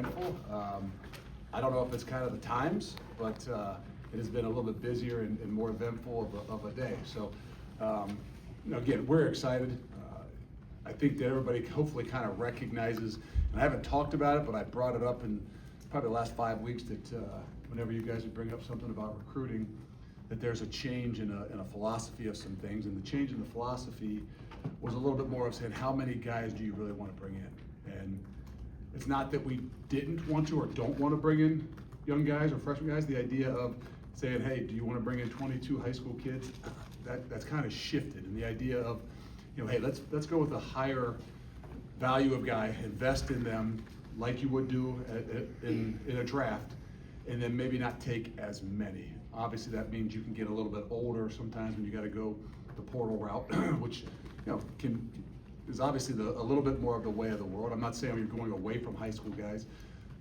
eventful. I don't know if it's kind of the times, but it has been a little bit busier and more eventful of a day. So, again, we're excited. I think that everybody hopefully kind of recognizes, and I haven't talked about it, but I brought it up in probably the last 5 weeks that whenever you guys would bring up something about recruiting, that there's a change in a philosophy of some things, and the change in the philosophy was a little bit more of saying, how many guys do you really want to bring in? And it's not that we didn't want to or don't want to bring in young guys or freshman guys. The idea of saying, hey, do you want to bring in 22 high school kids? That's kind of shifted, and the idea of, hey, let's go with a higher value of guy, invest in them like you would do in a draft, and then maybe not take as many. Obviously, that means you can get a little bit older sometimes when you got to go the portal route, which is obviously a little bit more of the way of the world. I'm not saying you're going away from high school guys,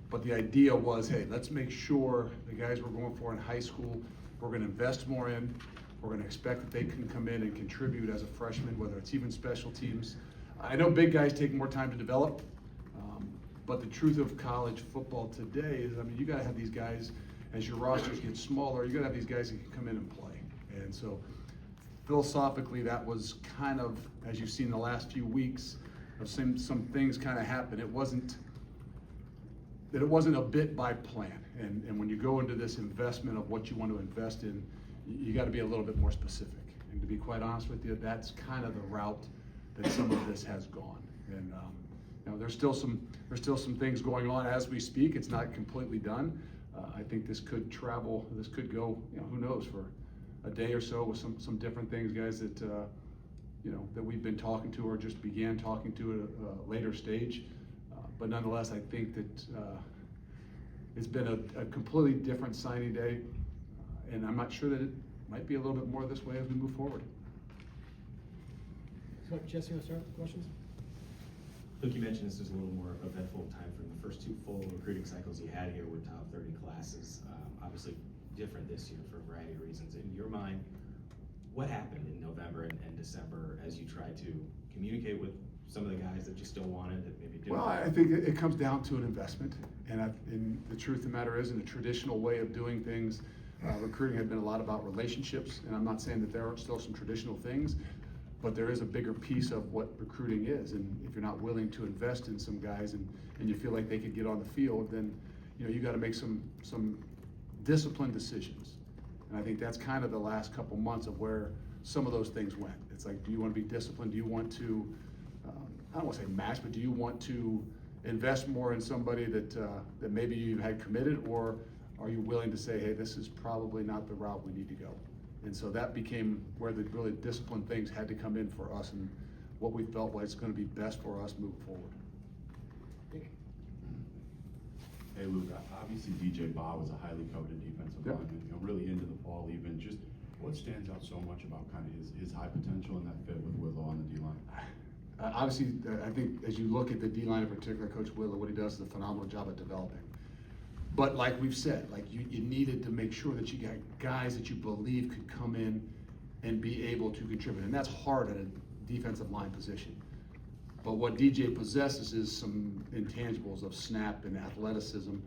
but the idea was, hey, let's make sure the guys we're going for in high school, we're going to invest more in. We're going to expect that they can come in and contribute as a freshman, whether it's even special teams. I know big guys take more time to develop, but the truth of college football today is, you got to have these guys, as your rosters get smaller, you got to have these guys that can come in and play. And so philosophically, that was kind of, as you've seen the last few weeks, of some things kind of happen. It wasn't a bit by plan. And when you go into this investment of what you want to invest in, you got to be a little bit more specific. And to be quite honest with you, that's kind of the route that some of this has gone. And there's still some things going on as we speak. It's not completely done. I think this could travel. This could go. Who knows, for a day or so with some different things, guys that that we've been talking to or just began talking to at a later stage. But nonetheless, I think that it's been a completely different signing day. And I'm not sure that it might be a little bit more this way as we move forward. So, Jesse, you want to start with questions? Luke, you mentioned this is a little more eventful time from the first two full recruiting cycles you had here were top 30 classes. Obviously different this year for a variety of reasons. In your mind, what happened in November and December as you tried to communicate with some of the guys that you still wanted that maybe didn't? Well, I think it comes down to an investment. And the truth of the matter is, in the traditional way of doing things, recruiting had been a lot about relationships, and I'm not saying that there aren't still some traditional things, but there is a bigger piece of what recruiting is. And if you're not willing to invest in some guys and you feel like they could get on the field, then you got to make some disciplined decisions. And I think that's kind of the last couple months of where some of those things went. It's like, do you want to be disciplined? Do you want to, I don't want to say match, but do you want to invest more in somebody that maybe you had committed, or are you willing to say, hey, this is probably not the route we need to go? And so that became where the really disciplined things had to come in for us, and what we felt was going to be best for us moving forward. Hey Luke, obviously DJ Baugh was a highly coveted defensive lineman, really into the fall even. Just what stands out so much about kind of his high potential and that fit with Willow on the D-line? Obviously, I think as you look at the D-line in particular, Coach Willow, what he does is a phenomenal job at developing. But like we've said, you needed to make sure that you got guys that you believe could come in and be able to contribute. And that's hard at a defensive line position. But what DJ possesses is some intangibles of snap and athleticism.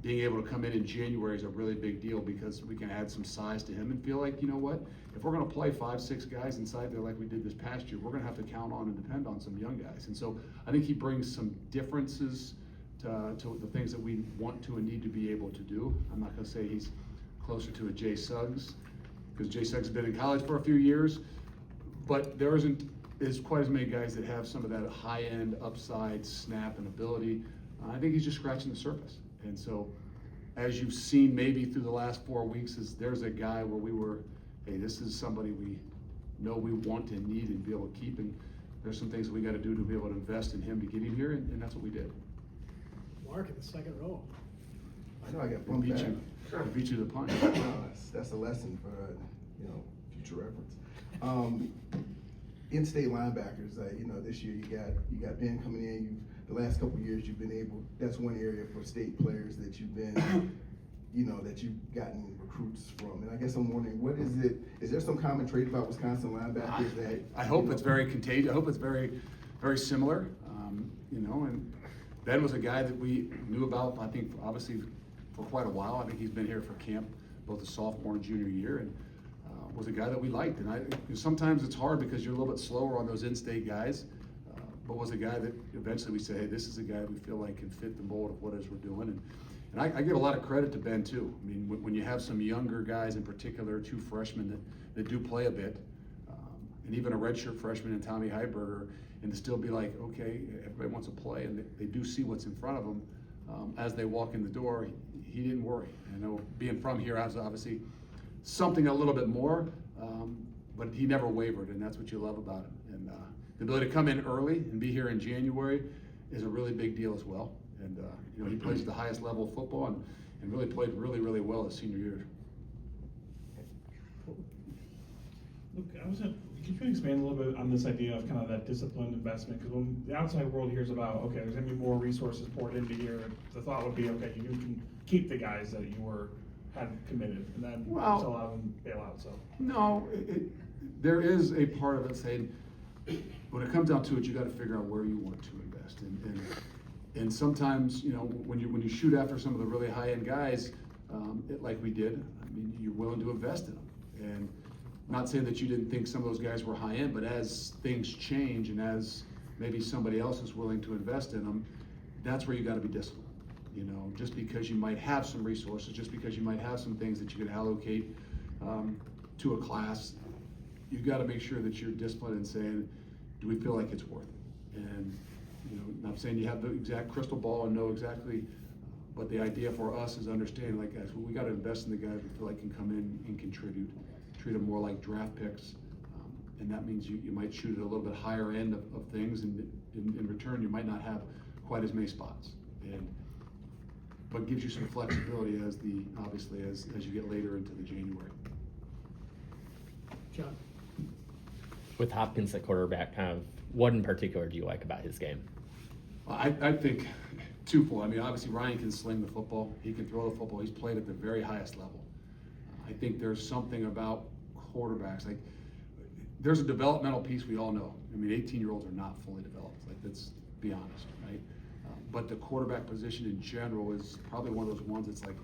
Being able to come in January is a really big deal because we can add some size to him and feel like, if we're going to play 5-6 guys inside there like we did this past year, we're going to have to count on and depend on some young guys. And so I think he brings some differences to the things that we want to and need to be able to do. I'm not going to say he's closer to a Jay Suggs, because Jay Suggs has been in college for a few years, but there isn't quite as many guys that have some of that high-end upside snap and ability. I think he's just scratching the surface. And so as you've seen maybe through the last 4 weeks, there's a guy where we were, hey, this is somebody we know we want and need and be able to keep, and there's some things that we got to do to be able to invest in him to get him here, and that's what we did. Mark in the second row. I know I got bumped back. We beat you to the punch. That's a lesson for future reference. In-state linebackers, this year you got Ben coming in. The last couple of years you've been able. That's one area for state players that you've been, that you've gotten recruits from. And I guess I'm wondering, what is it? Is there some common trait about Wisconsin linebackers that? I hope it's very contagious. I hope it's very, very similar. And Ben was a guy that we knew about, I think, obviously for quite a while. I think he's been here for camp both the sophomore and junior year, and was a guy that we liked. And sometimes it's hard because you're a little bit slower on those in-state guys, but was a guy that eventually we say, hey, this is a guy we feel like can fit the mold of what it is we're doing. And I give a lot of credit to Ben too. I mean, when you have some younger guys, in particular, 2 freshmen that do play a bit, and even a redshirt freshman in Tommy Heiberger, and to still be like, okay, everybody wants to play, and they do see what's in front of them as they walk in the door. He didn't worry. I know being from here, I was obviously something a little bit more, but he never wavered, and that's what you love about him. And the ability to come in early and be here in January is a really big deal as well. And you know, he plays at the highest level of football and really played really, really well his senior year. Luke, could you expand a little bit on this idea of kind of that disciplined investment? Because when the outside world hears about, okay, there's gonna be more resources poured into here, the thought would be, okay, you can keep the guys that you had committed, and then Well, just allow them to bail out. So no, there is a part of it saying, when it comes down to it, you got to figure out where you want to invest. And sometimes, you know, when you shoot after some of the really high-end guys, like we did, I mean, you're willing to invest in them. And not saying that you didn't think some of those guys were high-end, but as things change and as maybe somebody else is willing to invest in them, that's where you got to be disciplined. You know, just because you might have some resources, just because you might have some things that you can allocate to a class, you got to make sure that you're disciplined and saying, do we feel like it's worth it? And you know, not saying you have the exact crystal ball and know exactly, but the idea for us is understanding, like, guys, well, we got to invest in the guys we feel like can come in and contribute, treat them more like draft picks, and that means you might shoot at a little bit higher end of things, and in return you might not have quite as many spots, but gives you some flexibility as you get later into the January. John? With Hopkins at quarterback, kind of what in particular do you like about his game? I think twofold. I mean, obviously Ryan can sling the football. He can throw the football. He's played at the very highest level. I think there's something about quarterbacks. Like, there's a developmental piece we all know. I mean, 18-year-olds are not fully developed. Like, let's be honest, right? But the quarterback position in general is probably one of those ones that's like,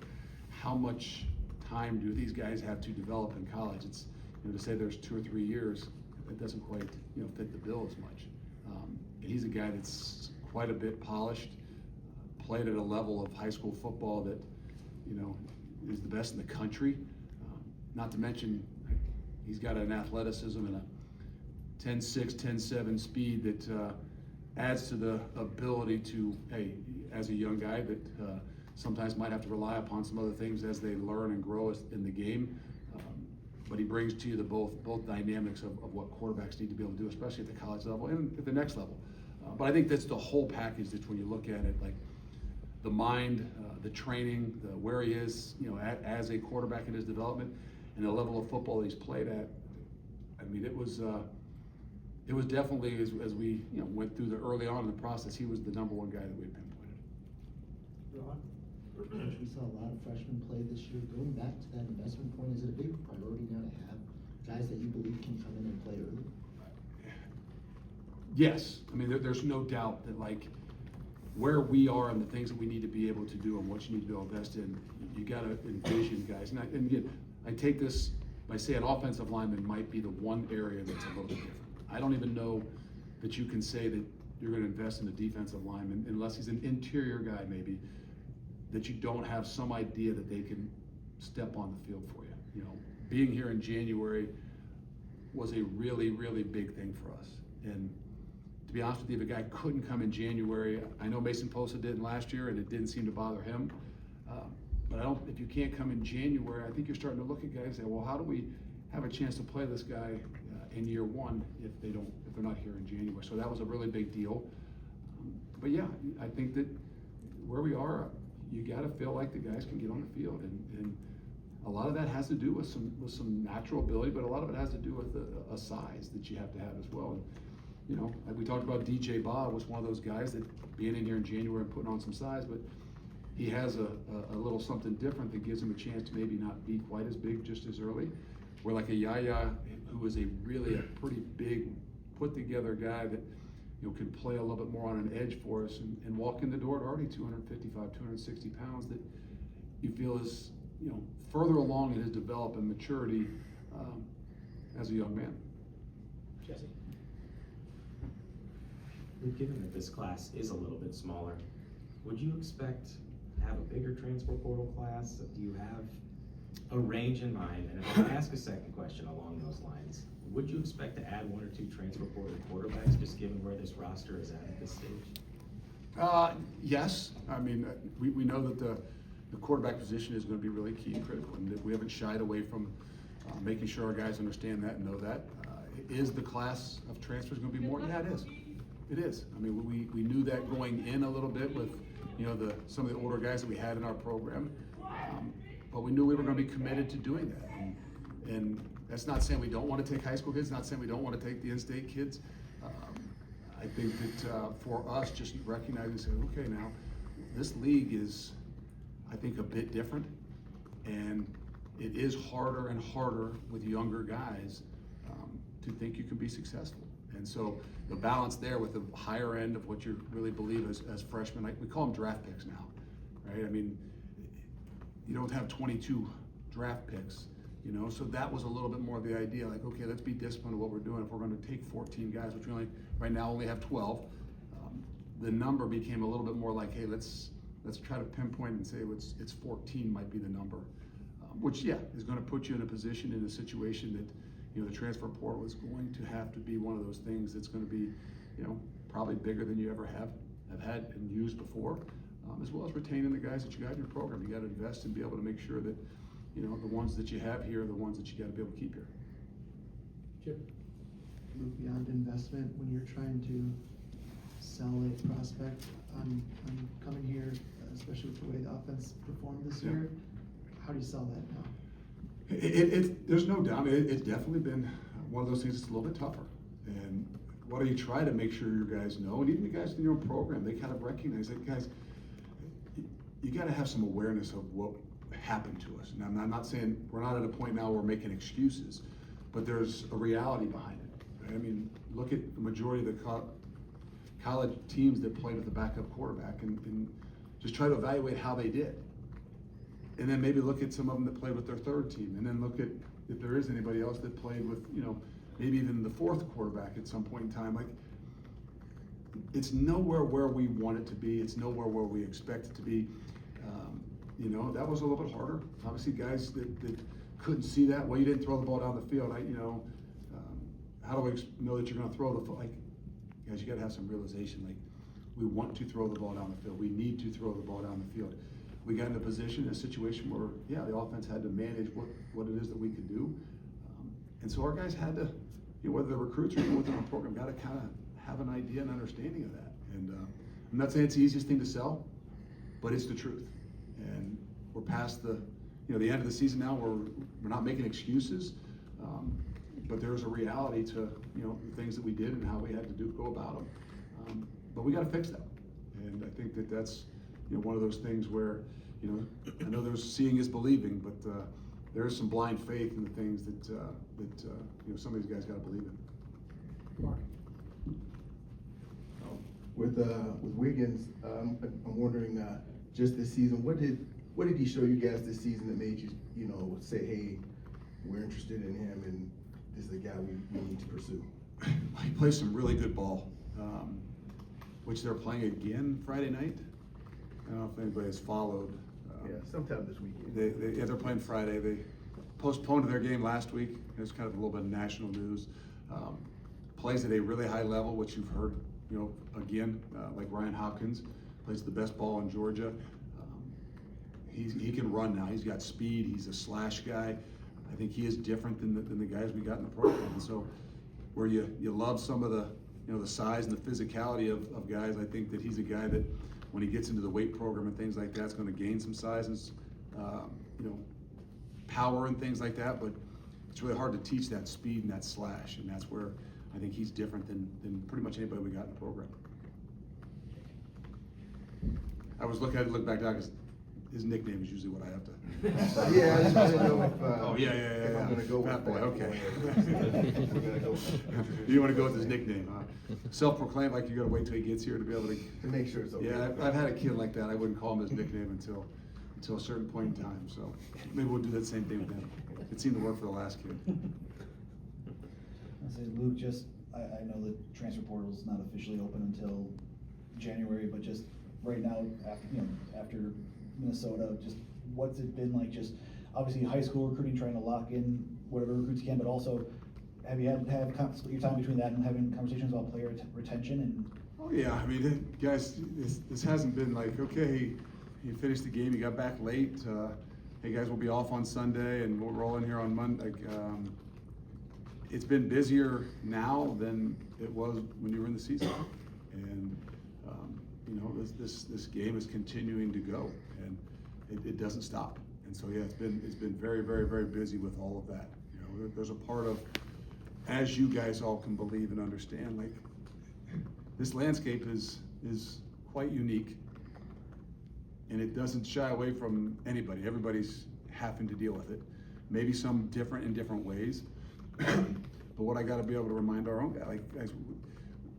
how much time do these guys have to develop in college? It's, you know, to say there's 2 or 3 years, it doesn't quite, you know, fit the bill as much. And he's a guy that's quite a bit polished, played at a level of high school football that, you know, is the best in the country. Not to mention, he's got an athleticism and a 10.6, 10.7 speed that adds to the ability to, hey, as a young guy that sometimes might have to rely upon some other things as they learn and grow in the game. But he brings to you the both dynamics of what quarterbacks need to be able to do, especially at the college level and at the next level. But I think that's the whole package that when you look at it, like the mind, the training, where he is, you know, as a quarterback in his development, and the level of football he's played at. I mean, it was definitely as we, you know, went through the early on in the process, he was the #1 guy that we had pinpointed. Ron? Coach, we saw a lot of freshmen play this year. Going back to that investment point, is it a big priority now to have guys that you believe can come in and play early? Yes, I mean, there's no doubt that, like, where we are and the things that we need to be able to do and what you need to be able to invest in, you got to envision guys. And again, I take this by saying offensive lineman might be the one area that's a little bit different. I don't even know that you can say that you're going to invest in a defensive lineman unless he's an interior guy, maybe, that you don't have some idea that they can step on the field for you. You know, being here in January was a really, really big thing for us. And to be honest with you, if a guy couldn't come in January, I know Mason Posa didn't last year and it didn't seem to bother him. But if you can't come in January, I think you're starting to look at guys and say, well, how do we have a chance to play this guy in year one if they're not here in January? So that was a really big deal. But yeah, I think that where we are, you got to feel like the guys can get on the field, and a lot of that has to do with some natural ability, but a lot of it has to do with a size that you have to have as well. And, you know, like we talked about, DJ Ba was one of those guys that being in here in January and putting on some size, but he has a little something different that gives him a chance to maybe not be quite as big just as early. Where like a Yaya, who is really a pretty big, put together guy that can play a little bit more on an edge for us and walk in the door at already 255, 260 pounds that you feel is, further along in his development and maturity as a young man. Jesse? Given that this class is a little bit smaller, would you expect to have a bigger transfer portal class? Do you have a range in mind? And if I ask a second question along those lines, would you expect to add 1 or 2 transfer portal quarterbacks, just given where this roster is at this stage? Yes. I mean, we know that the quarterback position is going to be really key and critical, and that we haven't shied away from making sure our guys understand that and know that. Is the class of transfers going to be more? Yeah, it is. It is. I mean, we knew that going in a little bit with, some of the older guys that we had in our program, but we knew we were going to be committed to doing that. And that's not saying we don't want to take high school kids, not saying we don't want to take the in-state kids. I think that for us, just recognizing and saying, okay, now this league is, I think, a bit different, and it is harder and harder with younger guys to think you can be successful. And so the balance there with the higher end of what you really believe as freshmen, we call them draft picks now, right? I mean, you don't have 22 draft picks, so that was a little bit more of the idea, like, okay, let's be disciplined in what we're doing. If we're going to take 14 guys, which we right now only have 12, the number became a little bit more like, hey, let's try to pinpoint and say it's 14 might be the number, which, yeah, is going to put you in a position, in a situation that, the transfer portal is going to have to be one of those things that's going to be, probably bigger than you ever have had and used before, as well as retaining the guys that you got in your program. You got to invest and be able to make sure that, the ones that you have here are the ones that you got to be able to keep here. Chip? Luke, beyond investment, when you're trying to sell a prospect on coming here, especially with the way the offense performed this Yeah. year, how do you sell that now? There's no doubt. It's definitely been one of those things that's a little bit tougher. And what do you try to make sure your guys know, and even the guys in your own program, they kind of recognize that, guys, you got to have some awareness of what happened to us. And I'm not saying we're not at a point now where we're making excuses, but there's a reality behind it. Right? I mean, look at the majority of the college teams that played with a backup quarterback and just try to evaluate how they did. And then maybe look at some of them that played with their third team, and then look at if there is anybody else that played with, maybe even the fourth quarterback at some point in time. Like, it's nowhere where we want it to be. It's nowhere where we expect it to be. That was a little bit harder. Obviously, guys that couldn't see that. Well, you didn't throw the ball down the field. How do we know that you're going to throw the foot? Like, guys, you got to have some realization. Like, we want to throw the ball down the field. We need to throw the ball down the field. We got in a position, a situation where, yeah, the offense had to manage what it is that we could do. And so our guys had to, whether the recruits or within our program, got to kind of have an idea and understanding of that. And I'm not saying it's the easiest thing to sell, but it's the truth. And we're past the end of the season now where we're not making excuses, but there's a reality to, the things that we did and how we had to go about them. But we got to fix that. And I think that that's, one of those things where, I know there's seeing is believing, but there is some blind faith in the things that some of these guys got to believe in. Mark? With Wiggins, I'm wondering, just this season, what did he show you guys this season that made you, say, hey, we're interested in him and this is the guy we need to pursue? He plays some really good ball, which they're playing again Friday night. I don't know if anybody has followed. Yeah, sometime this weekend. They're playing Friday. They postponed their game last week. It's kind of a little bit of national news. Plays at a really high level, which you've heard, again, like Ryan Hopkins, plays the best ball in Georgia. He can run now. He's got speed. He's a slash guy. I think he is different than the guys we got in the program. And so where you love some of the, the size and the physicality of guys, I think that he's a guy that when he gets into the weight program and things like that, it's going to gain some size and, power and things like that. But it's really hard to teach that speed and that slash. And that's where I think he's different than pretty much anybody we got in the program. I was look back down because his nickname is usually what I have to. Yeah, I just wanted to know if, Oh, yeah, if I'm gonna go with Fat boy, that. okay. We're gonna go with that. You wanna go with his nickname, huh? Self-proclaimed, like you gotta wait till he gets here to be able to. To make sure it's okay. Yeah, I've had a kid like that. I wouldn't call him his nickname until a certain point in time, so maybe we'll do that same thing with him. It seemed to work for the last kid. I say, Luke, just, I know the transfer portal is not officially open until January, but just right now, after Minnesota, just what's it been like, just obviously high school recruiting, trying to lock in whatever recruits you can, but also have you split your time between that and having conversations about player retention and? Oh, yeah, I mean, guys, this hasn't been like, okay, you finished the game, you got back late, hey guys, we'll be off on Sunday and we'll roll in here on Monday. It's been busier now than it was when you were in the season. And, this game is continuing to go and it doesn't stop. And so, yeah, it's been very, very, very busy with all of that. There's a part of, as you guys all can believe and understand, like, this landscape is quite unique, and it doesn't shy away from anybody. Everybody's having to deal with it. Maybe some different in different ways. But what I got to be able to remind our own guys, like, guys,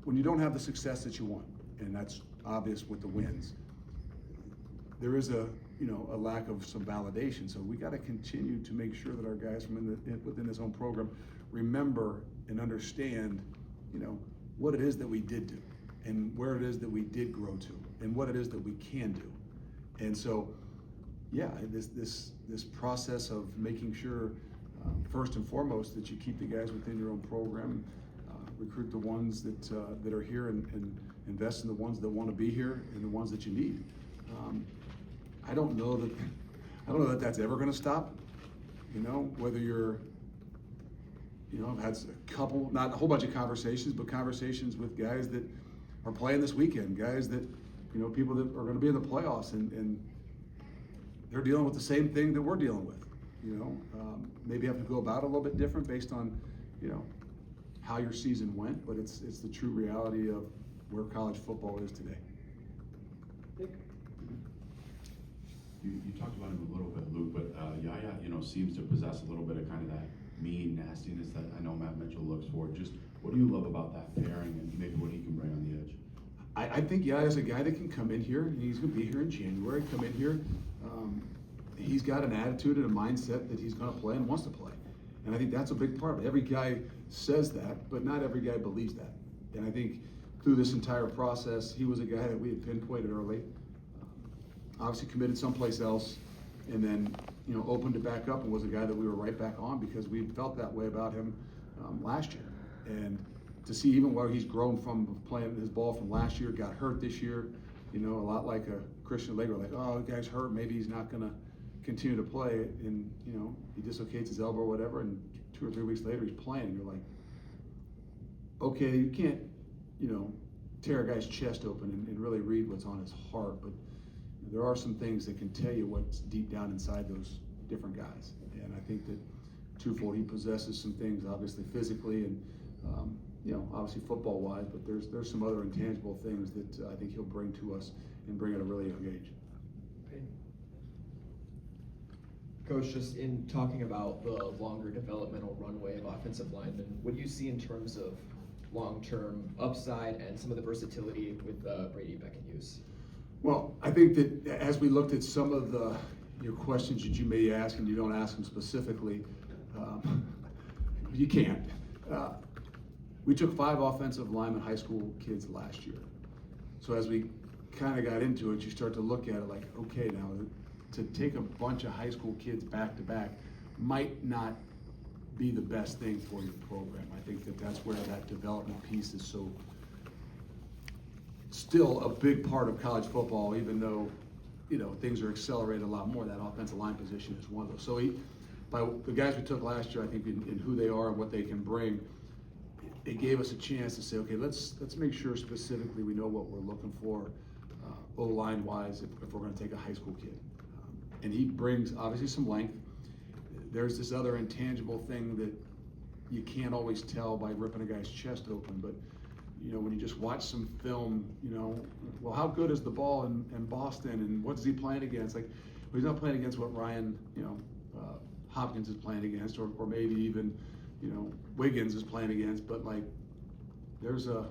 when you don't have the success that you want, and that's obvious with the wins, there is a lack of some validation. So we got to continue to make sure that our guys within this own program remember and understand, what it is that we did do, and where it is that we did grow to, and what it is that we can do. And so, yeah, this process of making sure, first and foremost, that you keep the guys within your own program, recruit the ones that are here, and invest in the ones that want to be here and the ones that you need. I don't know that that's ever going to stop. Whether you're, I've had a couple, not a whole bunch of conversations, but conversations with guys that are playing this weekend, guys that, people that are going to be in the playoffs, and they're dealing with the same thing that we're dealing with. Maybe have to go about it a little bit different based on, how your season went, but it's the true reality of where college football is today. You talked about him a little bit, Luke, but Yaya, seems to possess a little bit of kind of that mean nastiness that I know Matt Mitchell looks for. Just what do you love about that pairing and maybe what he can bring on the edge? I think Yaya's a guy that can come in here, and he's going to be here in January, come in here. He's got an attitude and a mindset that he's going to play and wants to play. And I think that's a big part of it. Every guy says that, but not every guy believes that. And I think through this entire process, he was a guy that we had pinpointed early. Obviously committed someplace else, and then opened it back up and was a guy that we were right back on because we felt that way about him last year. And to see even where he's grown from playing his ball from last year, got hurt this year, a lot like a Christian Lager, like, oh, the guy's hurt, maybe he's not gonna continue to play, and he dislocates his elbow or whatever, and 2 or 3 weeks later he's playing. You're like, okay, you can't tear a guy's chest open and really read what's on his heart, but there are some things that can tell you what's deep down inside those different guys. And I think that twofold, he possesses some things, obviously physically and obviously football wise, but there's some other intangible things that I think he'll bring to us and bring at a really young age. Coach, just in talking about the longer developmental runway of offensive linemen, what do you see in terms of long-term upside and some of the versatility with Brady Beck and Hughes? Well, I think that as we looked at some of your questions that you may ask, and you don't ask them specifically, you can't. We took 5 offensive linemen, high school kids last year. So as we kind of got into it, you start to look at it like, okay, now to take a bunch of high school kids back to back might not be the best thing for your program. I think that's where that development piece is so still a big part of college football, even though things are accelerated a lot more. That offensive line position is one of those. So by the guys we took last year, I think in who they are and what they can bring, it gave us a chance to say, okay, let's make sure specifically we know what we're looking for O-line wise if we're going to take a high school kid. And he brings obviously some length. There's this other intangible thing that you can't always tell by ripping a guy's chest open, but when you just watch some film, well, how good is the ball in Boston, and what is he playing against? Like, he's not playing against what Ryan, Hopkins is playing against, or maybe even, Wiggins is playing against, but like, there's a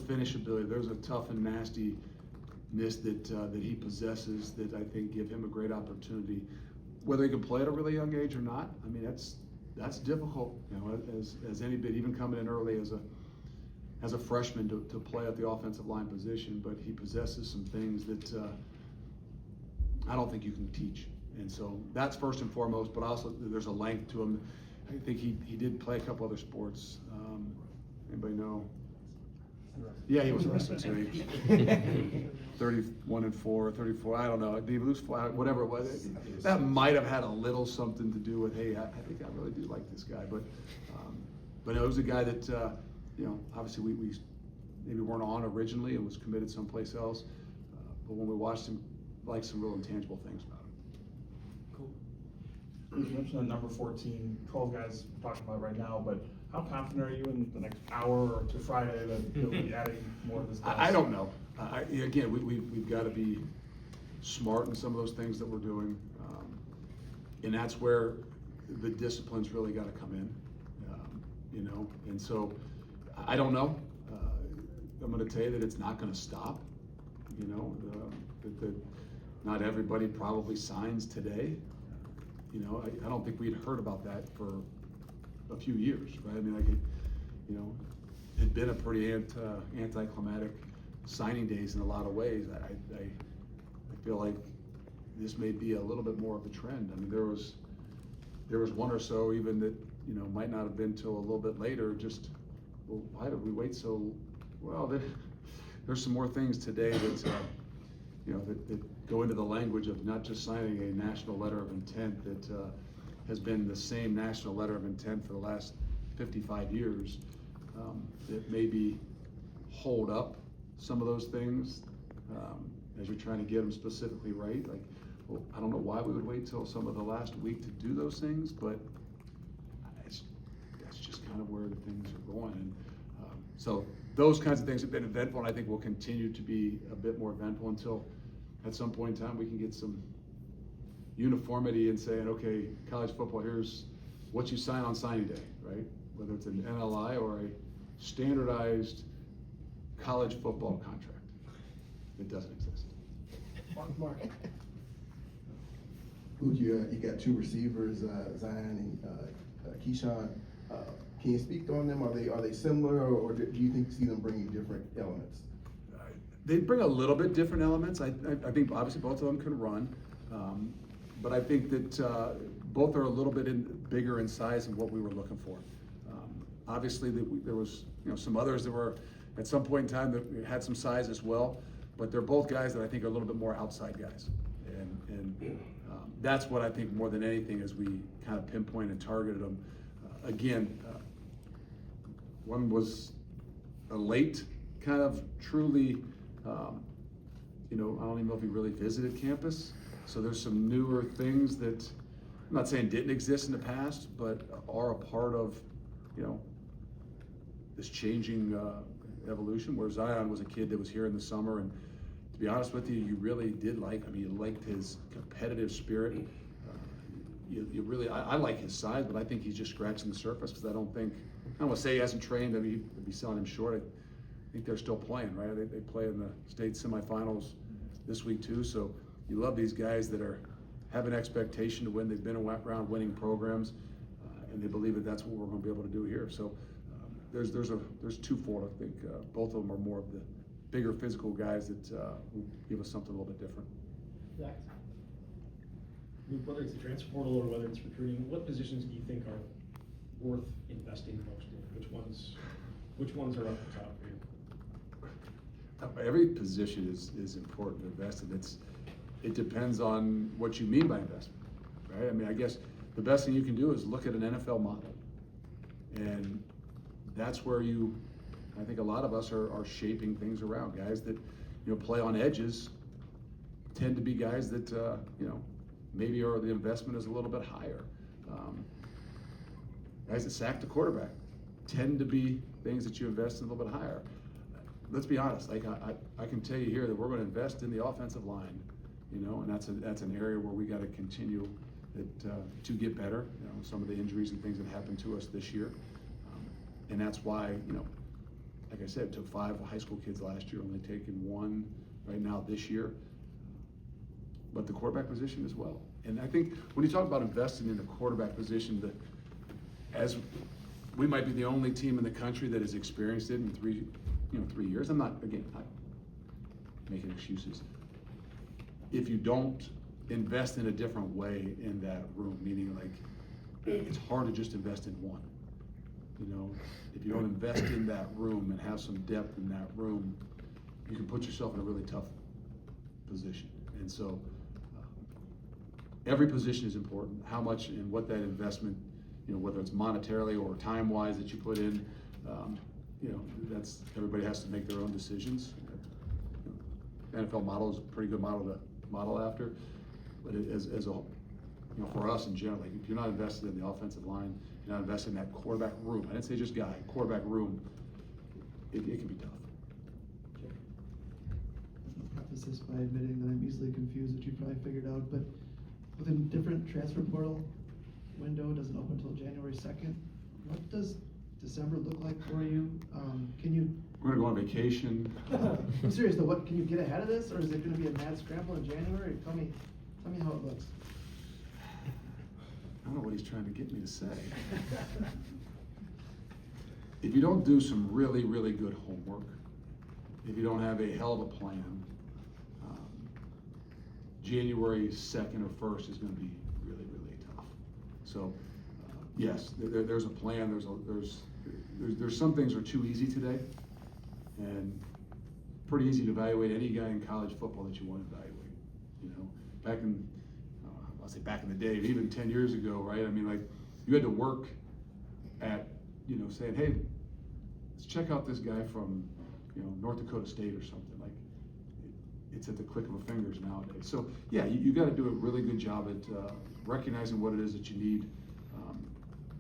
finish ability, there's a tough and nastiness that he possesses that I think give him a great opportunity. Whether he can play at a really young age or not, I mean, that's difficult, as any bit, even coming in early as a freshman to play at the offensive line position, but he possesses some things that I don't think you can teach. And so that's first and foremost, but also there's a length to him. I think he did play a couple other sports. Anybody know? Yeah, he was a wrestler too. 31-4, 34, I don't know. Did he lose 5? Whatever it was. That might have had a little something to do with, hey, I think I really do like this guy. But it was a guy that, obviously we maybe weren't on originally and was committed someplace else. But when we watched him, liked some real intangible things about him. Cool. You mentioned the number 14, 12 guys we're talking about right now, but how confident are you in the next hour or to Friday that you'll be adding more of this guys? I don't know. Again, we've got to be smart in some of those things that we're doing. And that's where the discipline's really got to come in, and so I don't know. I'm going to tell you that it's not going to stop, that not everybody probably signs today. I don't think we'd heard about that for a few years, right? I mean, like it had been a pretty anticlimactic signing days in a lot of ways. I feel like this may be a little bit more of a trend. I mean, there was one or so even that might not have been till a little bit later. Just, well, why did we wait so? Well, there's some more things today that that go into the language of not just signing a national letter of intent that has been the same national letter of intent for the last 55 years. That maybe hold up some of those things as you're trying to get them specifically right. Like, well, I don't know why we would wait till some of the last week to do those things, but that's just kind of where the things are going. And so those kinds of things have been eventful, and I think will continue to be a bit more eventful until at some point in time we can get some uniformity in saying, okay, college football, here's what you sign on signing day, right? Whether it's an NLI or a standardized college football contract. It doesn't exist. Mark. Luke, you got 2 receivers, Zion and Keyshawn. Can you speak on them? Are they similar, or do you see them bringing different elements? They bring a little bit different elements. I think obviously both of them can run, but I think that both are a little bit bigger in size than what we were looking for. Obviously, there was some others that were at some point in time that had some size as well, but they're both guys that I think are a little bit more outside guys, and that's what I think more than anything as we kind of pinpoint and targeted them. Again, one was a late kind of truly, I don't even know if he really visited campus. So there's some newer things that I'm not saying didn't exist in the past, but are a part of, this changing evolution. Where Zion was a kid that was here in the summer, and to be honest with you, you really did you liked his competitive spirit. You really, I like his size, but I think he's just scratching the surface because I don't want to say he hasn't trained. I mean, you'd be selling him short. I think they're still playing, right? They play in the state semifinals this week too. So you love these guys that have an expectation to win. They've been around winning programs, and they believe that that's what we're going to be able to do here. So there's twofold. I think both of them are more of the bigger physical guys that will give us something a little bit different. Zach? Luke, whether it's the transfer portal or whether it's recruiting, what positions do you think are worth investing the most in? Which ones are up the top for you? Every position is important to invest in. It depends on what you mean by investment, right? I mean, I guess the best thing you can do is look at an NFL model, and that's where I think a lot of us are shaping things around. Guys that play on edges tend to be guys that maybe the investment is a little bit higher. Guys that sack the quarterback tend to be things that you invest in a little bit higher. Let's be honest, I can tell you here that we're going to invest in the offensive line you know, and that's an area where we got to continue to get better. You know, some of the injuries and things that happened to us this year, and that's why, you know, like I said, it took 5 high school kids last year, only taking 1 right now this year. But the quarterback position as well. And I think when you talk about investing in the quarterback position, as we might be the only team in the country that has experienced it in 3 years. I'm not making excuses. If you don't invest in a different way in that room, meaning like it's hard to just invest in one. You know, if you don't invest in that room and have some depth in that room, you can put yourself in a really tough position. And so every position is important. How much and what that investment, you know, whether it's monetarily or time-wise that you put in, you know, that's, everybody has to make their own decisions. NFL model is a pretty good model to model after, but as a, you know, for us in general, like if you're not invested in the offensive line, you're not invested in that quarterback room. I didn't say just guy, quarterback room. It can be tough. I'll preface this by admitting that I'm easily confused, which you probably figured out, but with a different transfer portal window, doesn't open until January 2nd. What does December look like for you? Can you? We're gonna go on vacation. I'm serious though. What can you get ahead of this, or is it going to be a mad scramble in January? Tell me how it looks. I don't know what he's trying to get me to say. If you don't do some really, really good homework, if you don't have a hell of a plan, January 2nd or 1st is going to be really, really tough. So, yes, there's a plan. There's some things are too easy today, and pretty easy to evaluate any guy in college football that you want to evaluate. You know, back in back in the day, even 10 years ago, right? I mean, like you had to work at, you know, saying, hey, let's check out this guy from, you know, North Dakota State or something. Like it's at the click of a fingers nowadays. So yeah, you got to do a really good job at recognizing what it is that you need,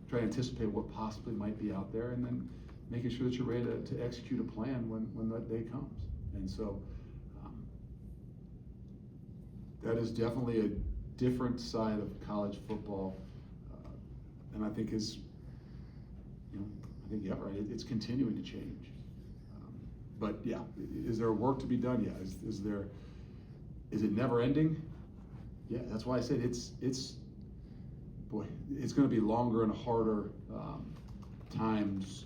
try to anticipate what possibly might be out there, and then making sure that you're ready to execute a plan when that day comes. And so that is definitely a different side of college football, and I think is, you know, I think, yeah, right, it's continuing to change. But yeah, is there work to be done? Yeah. Is it never ending? Yeah, that's why I said it's going to be longer and harder times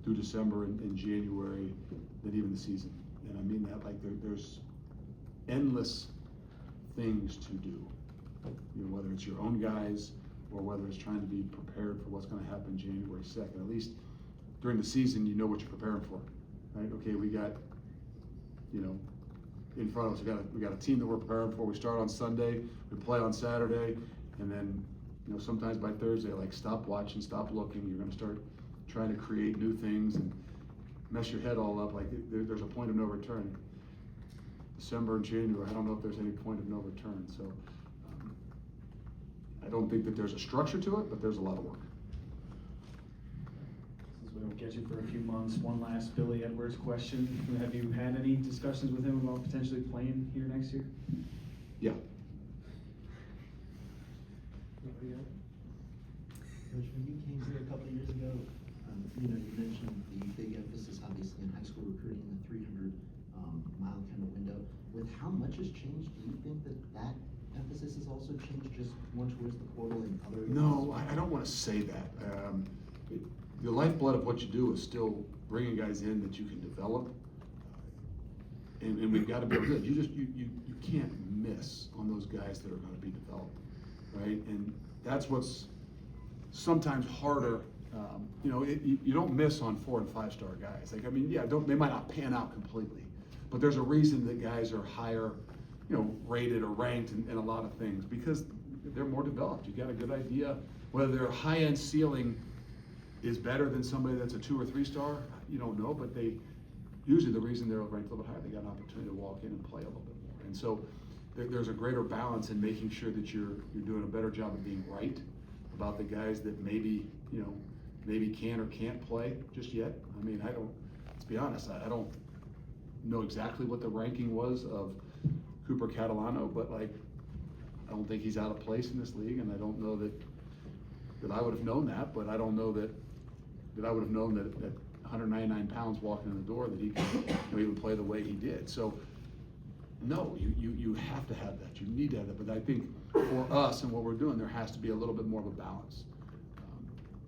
through December and January than even the season. And I mean that like there's endless things to do. You know, whether it's your own guys or whether it's trying to be prepared for what's going to happen January 2nd. At least during the season, you know what you're preparing for, right? Okay, we got, you know, in front of us, we got a team that we're preparing for. We start on Sunday, we play on Saturday, and then, you know, sometimes by Thursday, like stop watching, stop looking. You're going to start trying to create new things and mess your head all up. Like there's a point of no return. December and January, I don't know if there's any point of no return. So I don't think that there's a structure to it, but there's a lot of work. Since we don't get you for a few months, one last Billy Edwards question. Have you had any discussions with him about potentially playing here next year? Yeah. Coach, when you came here a couple of years ago, you know, you mentioned the big emphasis, obviously, in high school recruiting, the 300-mile kind of window. With how much has changed, do you think that emphasis has also changed just more towards the portal and other areas? No, I don't want to say that. The lifeblood of what you do is still bringing guys in that you can develop, and we've got to be good. You can't miss on those guys that are going to be developed, right? And that's what's sometimes harder. You know, you don't miss on 4- and 5-star guys. Like, I mean, yeah, they might not pan out completely, but there's a reason that guys are higher, you know, rated or ranked in a lot of things, because they're more developed. You got a good idea whether their high-end ceiling is better than somebody that's a 2- or 3-star. You don't know, but usually the reason they're ranked a little bit higher, they got an opportunity to walk in and play a little bit more. And so there's a greater balance in making sure that you're doing a better job of being right about the guys that maybe can or can't play just yet. I mean, let's be honest, I don't know exactly what the ranking was of Cooper Catalano, but like, I don't think he's out of place in this league, and I don't know that I would have known that, but I don't know that I would have known that at 199 pounds walking in the door that he could, even play the way he did. So, no, you have to have that. You need to have that. But I think for us and what we're doing, there has to be a little bit more of a balance.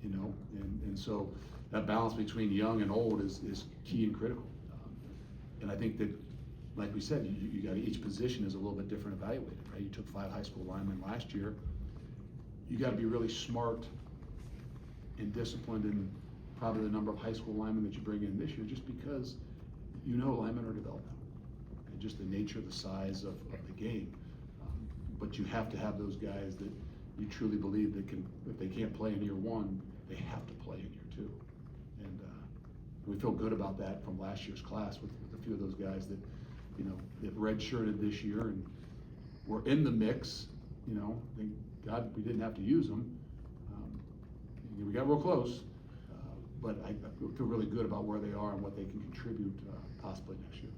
And so that balance between young and old is key and critical. And I think that, like we said, you got each position is a little bit different evaluated, right? You took 5 high school linemen last year. You got to be really smart and disciplined in probably the number of high school linemen that you bring in this year, just because linemen are developmental, and just the nature, the size of the game. But you have to have those guys that you truly believe that can, if they can't play in year 1, they have to play in year 2. And we feel good about that from last year's class with a few of those guys that, that redshirted this year and were in the mix. Thank God we didn't have to use them. We got real close, but I feel really good about where they are and what they can contribute possibly next year.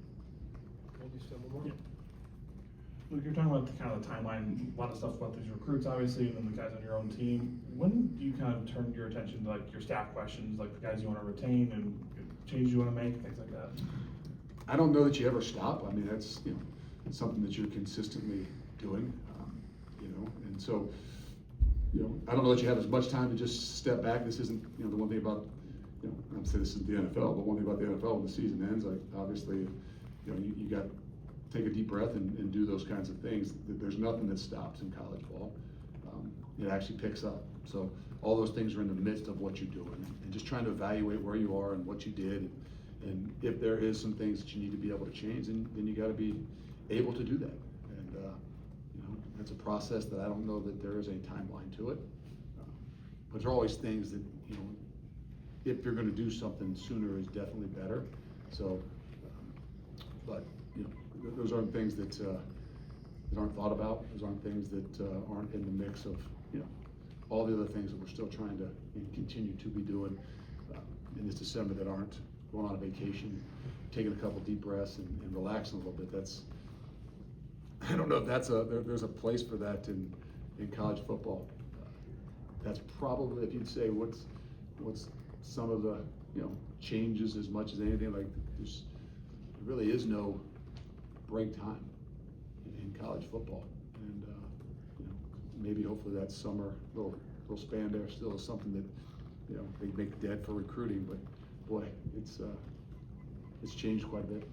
Yeah. Luke, you're talking about the kind of the timeline, a lot of stuff about these recruits, obviously, and then the guys on your own team. When do you kind of turn your attention to like your staff questions, like the guys you want to retain and changes you want to make, things like that? I don't know that you ever stop. I mean, that's something that you're consistently doing, and so I don't know that you have as much time to just step back. This isn't the one thing about I'm saying this isn't the NFL, but one thing about the NFL when the season ends, like obviously you got to take a deep breath and do those kinds of things. There's nothing that stops in college ball. It actually picks up. So all those things are in the midst of what you're doing, and just trying to evaluate where you are and what you did, and if there is some things that you need to be able to change, then you got to be able to do that. And it's a process that I don't know that there is a timeline to it, but there are always things that if you're going to do something sooner is definitely better. So, but those aren't things that aren't thought about. Those aren't things that aren't in the mix of all the other things that we're still trying to continue to be doing in this December that aren't going on a vacation, taking a couple deep breaths and relaxing a little bit. I don't know if there's a place for that in college football. That's probably, if you'd say what's some of the changes as much as anything, like there really is no break time in college football, and maybe hopefully that summer little span there still is something that they make dead for recruiting, but boy, it's changed quite a bit.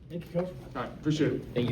Thank you, Coach. All right, appreciate it. Thank you.